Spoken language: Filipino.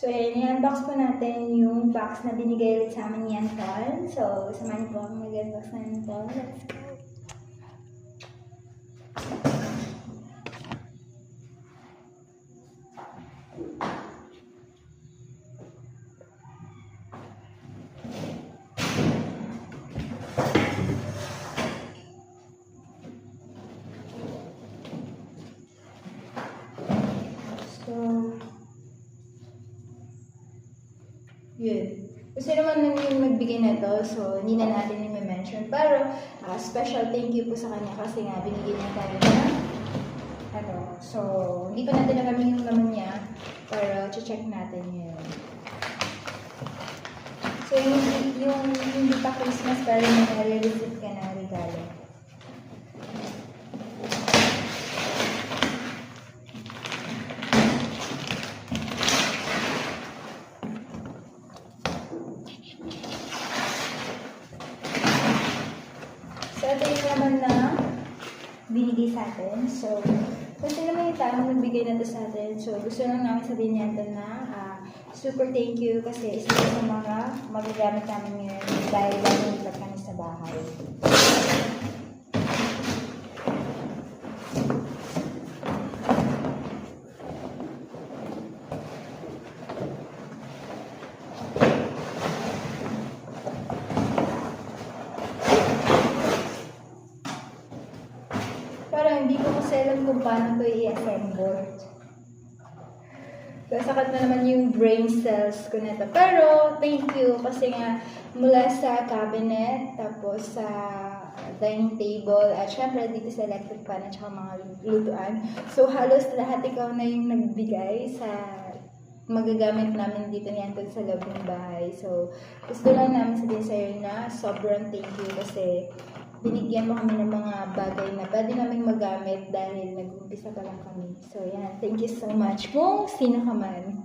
So, ayan, i-unbox po natin yung box na binigay ulit sa amin ni Anton. So, samahan po akong mag-unbox na Anton. Let's go! So, yun. Gusto naman yung nagbigay na to, so hindi na natin yung mention. Pero, special thank you po sa kanya kasi nga binigyan niya tayo na ano. So, hindi pa natin alam yung naman niya, pero check natin yun. So, yung hindi pa Christmas, pero nare-receive ka na regalo. So, ito yung naman na binigay sa atin. So, kasi naman yung tao nagbigay na ito sa atin. So, gusto lang namin sabihin niya ito na super thank you kasi isa sa mga magagamit namin ngayon dahil nalipat kami sa bahay. Parang hindi ko kasi alam kung paano ito i-assemble. So, sakat na naman yung brain cells ko na ito. Pero, thank you kasi nga mula sa cabinet, tapos sa dining table, at syempre dito sa electric pan at saka mga lutuan. So, halos lahat ikaw na yung nagbigay sa magagamit namin dito ni Anton sa loob ng bahay. So, gusto lang namin sabihin sa'yo na sobrang thank you kasi binigyan mo kami ng mga bagay na pwede namin magamit dahil nag-umpisa pa lang kami. So, yan. Thank you so much kung sino ka man.